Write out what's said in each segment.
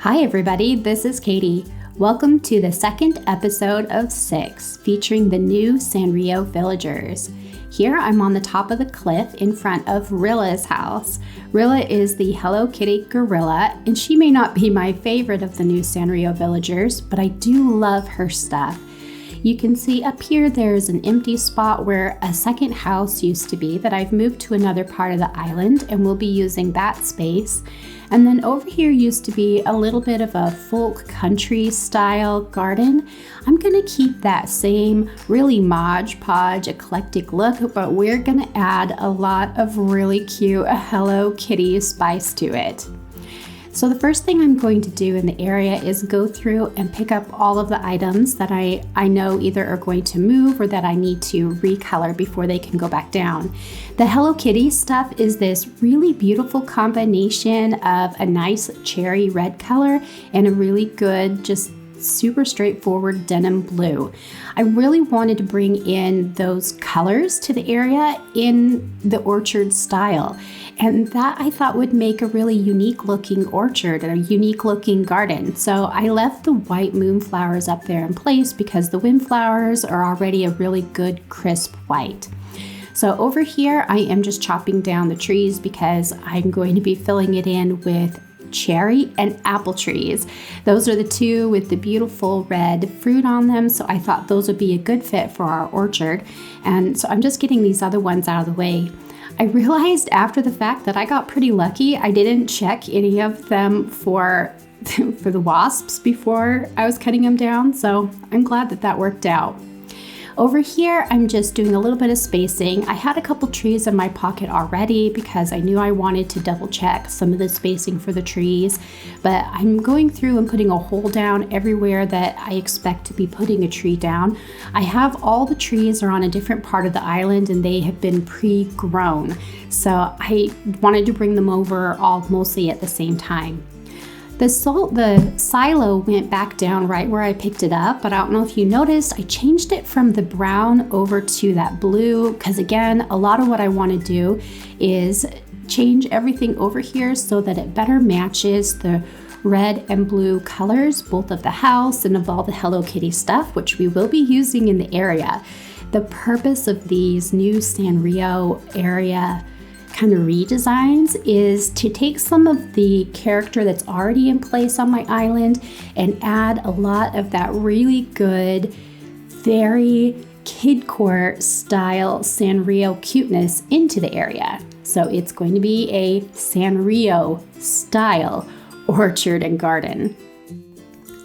Hi everybody, this is Katie. Welcome to the second episode of 6, featuring the new Sanrio villagers. Here I'm on the top of the cliff in front of Rilla's house. Rilla is the Hello Kitty gorilla, and she may not be my favorite of the new Sanrio villagers, but I do love her stuff. You can see up here there's an empty spot where a second house used to be that I've moved to another part of the island, and we'll be using that space. And then over here used to be a little bit of a folk country style garden. I'm gonna keep that same really Mod Podge eclectic look, but we're gonna add a lot of really cute Hello Kitty spice to it. So the first thing I'm going to do in the area is go through and pick up all of the items that I know either are going to move or that I need to recolor before they can go back down. The Hello Kitty stuff is this really beautiful combination of a nice cherry red color and a really good, just super straightforward denim blue. I really wanted to bring in those colors to the area in the orchard style, and that I thought would make a really unique looking orchard and a unique looking garden. So I left the white moonflowers up there in place because the windflowers are already a really good crisp white. So over here I am just chopping down the trees because I'm going to be filling it in with cherry and apple trees. Those are the two with the beautiful red fruit on them, so I thought those would be a good fit for our orchard. And so I'm just getting these other ones out of the way. I realized after the fact that I got pretty lucky. I didn't check any of them for the wasps before I was cutting them down, so I'm glad that that worked out. Over here, I'm just doing a little bit of spacing. I had a couple trees in my pocket already because I knew I wanted to double check some of the spacing for the trees, but I'm going through and putting a hole down everywhere that I expect to be putting a tree down. I have all the trees are on a different part of the island and they have been pre-grown, so I wanted to bring them over all mostly at the same time. The silo went back down right where I picked it up, but I don't know if you noticed, I changed it from the brown over to that blue, because again, a lot of what I want to do is change everything over here so that it better matches the red and blue colors, both of the house and of all the Hello Kitty stuff, which we will be using in the area. The purpose of these new Sanrio area kind of redesigns is to take some of the character that's already in place on my island and add a lot of that really good, very kidcore style Sanrio cuteness into the area. So it's going to be a Sanrio style orchard and garden.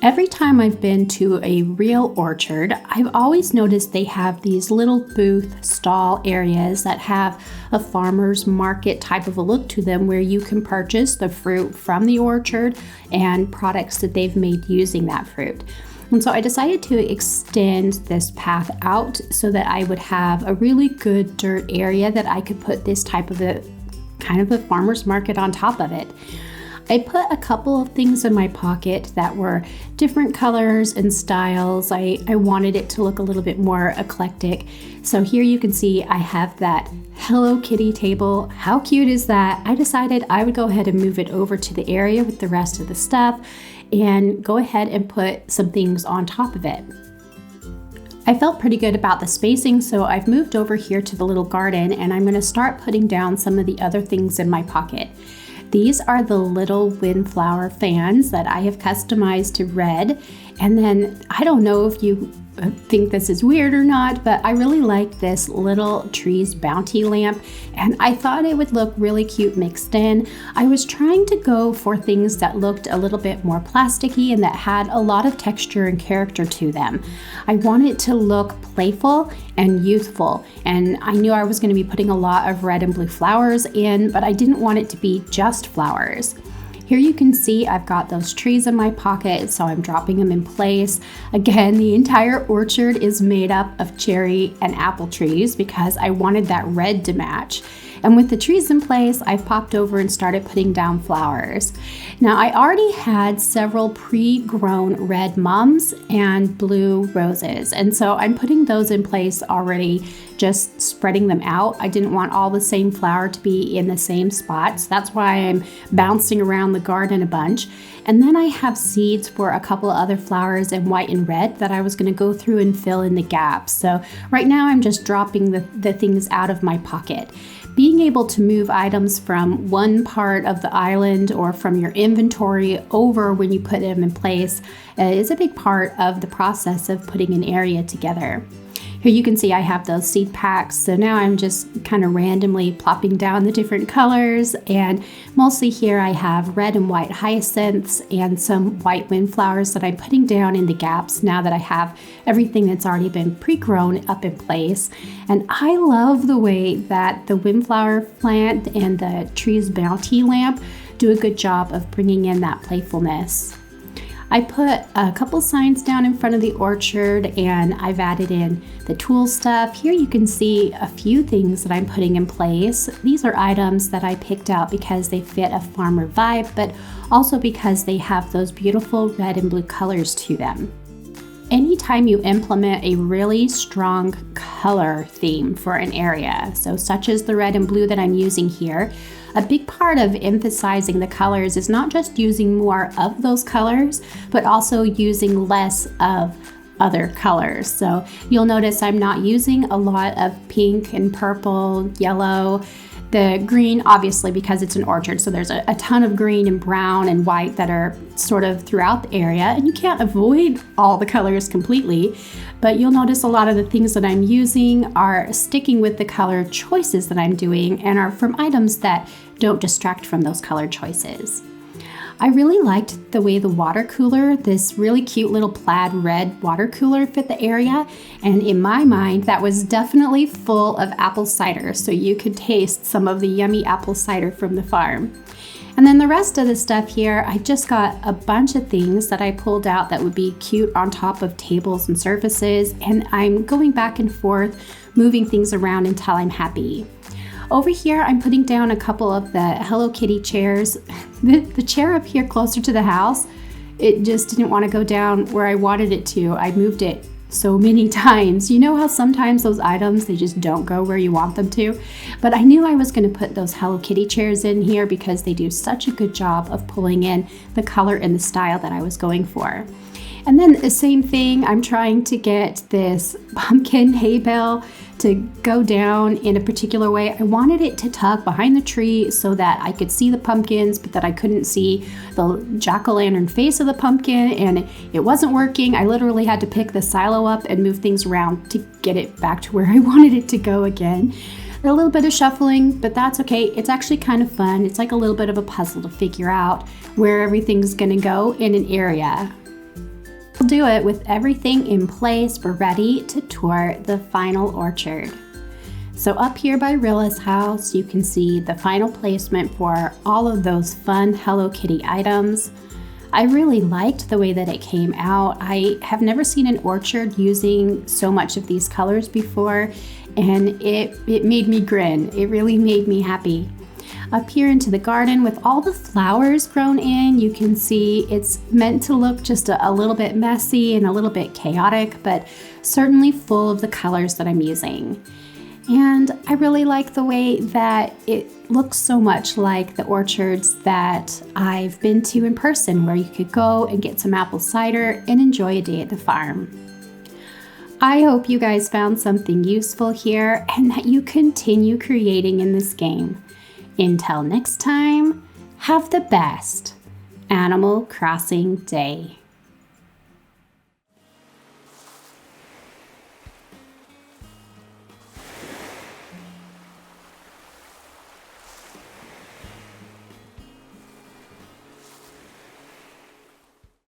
Every time I've been to a real orchard, I've always noticed they have these little booth stall areas that have a farmer's market type of a look to them where you can purchase the fruit from the orchard and products that they've made using that fruit. And so I decided to extend this path out so that I would have a really good dirt area that I could put this type of a kind of a farmer's market on top of it. I put a couple of things in my pocket that were different colors and styles. I wanted it to look a little bit more eclectic. So here you can see I have that Hello Kitty table. How cute is that? I decided I would go ahead and move it over to the area with the rest of the stuff and go ahead and put some things on top of it. I felt pretty good about the spacing, so I've moved over here to the little garden and I'm going to start putting down some of the other things in my pocket. These are the little windflower fans that I have customized to red. And then I don't know if you think this is weird or not, but I really like this little trees bounty lamp and I thought it would look really cute mixed in. I was trying to go for things that looked a little bit more plasticky and that had a lot of texture and character to them. I wanted it to look playful and youthful, and I knew I was going to be putting a lot of red and blue flowers in, but I didn't want it to be just flowers. Here you can see I've got those trees in my pocket, so I'm dropping them in place. Again, the entire orchard is made up of cherry and apple trees because I wanted that red to match. And with the trees in place, I've popped over and started putting down flowers. Now, I already had several pre-grown red mums and blue roses, and so I'm putting those in place already, just spreading them out. I didn't want all the same flower to be in the same spot, so that's why I'm bouncing around the garden a bunch. And then I have seeds for a couple of other flowers in white and red that I was going to go through and fill in the gaps. So right now I'm just dropping the things out of my pocket. Being able to move items from one part of the island or from your inventory over when you put them in place is a big part of the process of putting an area together. Here you can see I have those seed packs, so now I'm just kind of randomly plopping down the different colors, and mostly here I have red and white hyacinths and some white windflowers that I'm putting down in the gaps now that I have everything that's already been pre-grown up in place. And I love the way that the windflower plant and the tree's bounty lamp do a good job of bringing in that playfulness. I put a couple signs down in front of the orchard, and I've added in the tool stuff. Here you can see a few things that I'm putting in place. These are items that I picked out because they fit a farmer vibe, but also because they have those beautiful red and blue colors to them. Anytime you implement a really strong color theme for an area, so such as the red and blue that I'm using here, a big part of emphasizing the colors is not just using more of those colors, but also using less of other colors. So you'll notice I'm not using a lot of pink and purple, yellow. The green, obviously, because it's an orchard, so there's a ton of green and brown and white that are sort of throughout the area, and you can't avoid all the colors completely, but you'll notice a lot of the things that I'm using are sticking with the color choices that I'm doing and are from items that don't distract from those color choices. I really liked the way the water cooler, this really cute little plaid red water cooler, fit the area, and in my mind that was definitely full of apple cider, so you could taste some of the yummy apple cider from the farm. And then the rest of the stuff here, I just got a bunch of things that I pulled out that would be cute on top of tables and surfaces, and I'm going back and forth moving things around until I'm happy. Over here, I'm putting down a couple of the Hello Kitty chairs. The chair up here closer to the house, it just didn't want to go down where I wanted it to. I moved it so many times. You know how sometimes those items, they just don't go where you want them to? But I knew I was going to put those Hello Kitty chairs in here because they do such a good job of pulling in the color and the style that I was going for. And then the same thing, I'm trying to get this pumpkin hay bale to go down in a particular way. I wanted it to tuck behind the tree so that I could see the pumpkins, but that I couldn't see the jack-o'-lantern face of the pumpkin, and it wasn't working. I literally had to pick the silo up and move things around to get it back to where I wanted it to go again. A little bit of shuffling, but that's okay. It's actually kind of fun. It's like a little bit of a puzzle to figure out where everything's gonna go in an area. We'll do it with everything in place. We're ready to tour the final orchard. So up here by Rilla's house, you can see the final placement for all of those fun Hello Kitty items. I really liked the way that it came out. I have never seen an orchard using so much of these colors before, and it made me grin. It really made me happy. Up here into the garden with all the flowers grown in, you can see it's meant to look just a little bit messy and a little bit chaotic, but certainly full of the colors that I'm using. And I really like the way that it looks so much like the orchards that I've been to in person, where you could go and get some apple cider and enjoy a day at the farm. I hope you guys found something useful here and that you continue creating in this game. Until next time, have the best Animal Crossing day.